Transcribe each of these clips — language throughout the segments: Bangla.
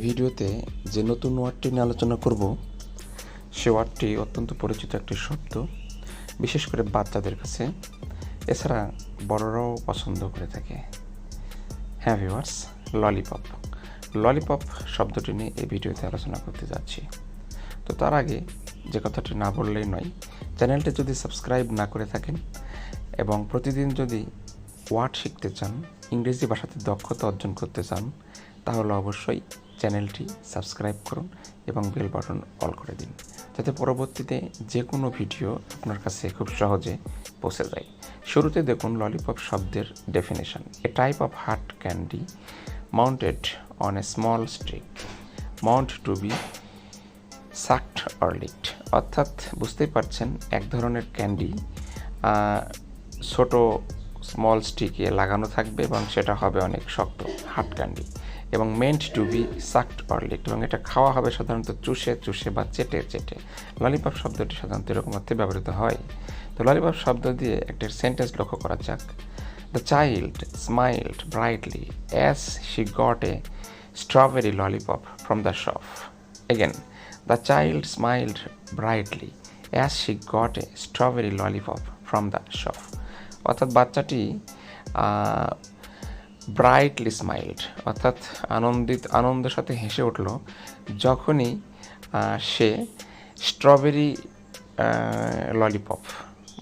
ভিডিওতে যে নতুন ওয়ার্ডটি নিয়ে আলোচনা করব সে ওয়ার্ডটি অত্যন্ত পরিচিত একটি শব্দ, বিশেষ করে বাচ্চাদের কাছে। এছাড়া বড়রাও পছন্দ করে থাকে। হ্যাঁ ভিউয়ার্স, ললিপপ। ললিপপ শব্দটি নিয়ে এই ভিডিওতে আলোচনা করতে যাচ্ছি। তো তার আগে যে কথাটি না বললেই নয়, চ্যানেলটি যদি সাবস্ক্রাইব না করে থাকেন এবং প্রতিদিন যদি ওয়ার্ড শিখতে চান, ইংরেজি ভাষাতে দক্ষতা অর্জন করতে চান, তাহলে অবশ্যই চ্যানেলটি সাবস্ক্রাইব করুন এবং বেল বাটন অল করে দিন, যাতে পরবর্তীতে যে কোনো ভিডিও আপনার কাছে খুব সহজে পৌঁছে যায়। শুরুতে দেখুন ললিপপ শব্দের definition: a type of hard candy mounted on a small stick mount to be sucked or licked. অর্থাৎ বুঝতেই পারছেন, এক ধরনের ক্যান্ডি ছোট স্মল স্টিকে লাগানো থাকবে এবং সেটা হবে অনেক শক্ত, হার্ড ক্যান্ডি, এবং meant to be sucked or licked, এবং এটা খাওয়া হবে সাধারণত চুষে বা চেটে। ললিপপ শব্দটি সাধারণত এরকম অর্থে ব্যবহৃত হয়। তো ললিপপ শব্দ দিয়ে একটা সেন্টেন্স লক্ষ্য করা যাক। The child স্মাইলড brightly as she got a strawberry lollipop from the shop. Again, the child স্মাইলড brightly as she got a strawberry lollipop from the shop. অর্থাৎ বাচ্চাটি ব্রাইটলি স্মাইলড, অর্থাৎ আনন্দের সাথে হেসে উঠল যখনই সে স্ট্রবেরি ললিপপ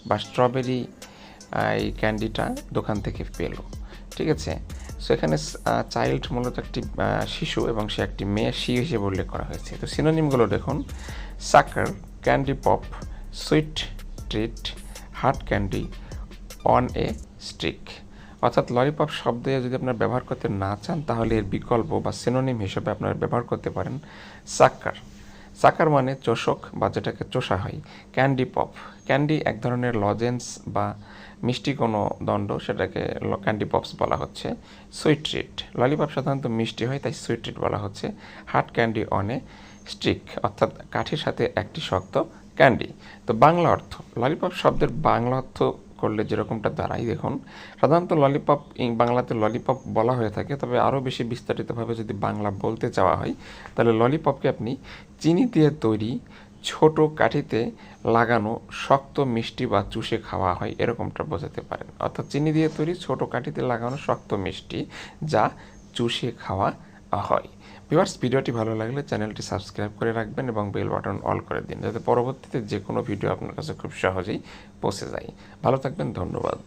বা স্ট্রবেরি এই ক্যান্ডিটা দোকান থেকে পেল। ঠিক আছে, সো এখানে চাইল্ড মূলত একটি শিশু এবং সে একটি মেয়ে, সি হিসেবে উল্লেখ করা হয়েছে। তো সিনোনিমগুলো দেখুন: সাকার, candy pop, sweet treat, hard candy, on a stick. অর্থাৎ ললিপপ শব্দে যদি আপনার ব্যবহার করতে না চান, তাহলে এর বিকল্প বা সিনোনিম হিসেবে আপনারা ব্যবহার করতে পারেন সাকার। সাকার মানে চোষক বা যেটাকে চোষা হয়। ক্যান্ডি পপ, ক্যান্ডি এক ধরনের লজেন্স বা মিষ্টি কোনো দণ্ড, সেটাকে ক্যান্ডি পপস বলা হচ্ছে। সুইট ট্রিট, ললিপপ সাধারণত মিষ্টি হয়, তাই সুইট ট্রিট বলা হচ্ছে। Hard candy on a stick, অর্থাৎ কাঠির সাথে একটি শক্ত ক্যান্ডি। তো বাংলা অর্থ, ললিপপ শব্দের বাংলা অর্থ করলে যেরকমটা দাঁড়ায় দেখুন। সাধারণত ললিপপ বাংলাতে ললিপপ বলা হয়ে থাকে, তবে আরও বেশি বিস্তারিতভাবে যদি বাংলা বলতে চাওয়া হয়, তাহলে ললিপপকে আপনি চিনি দিয়ে তৈরি ছোট কাঠিতে লাগানো শক্ত মিষ্টি বা চুষে খাওয়া হয় এরকমটা বোঝাতে পারেন। অর্থাৎ চিনি দিয়ে তৈরি ছোট কাঠিতে লাগানো শক্ত মিষ্টি যা চুষে খাওয়া হয়। ভিউয়ার্স, ভিডিওটি ভালো লাগলে চ্যানেলটি সাবস্ক্রাইব করে রাখবেন এবং বেল বাটন অল করে দিন, যাতে পরবর্তীতে যে কোনো ভিডিও আপনার কাছে খুব সহজেই পৌঁছে যায়। ভালো থাকবেন, ধন্যবাদ।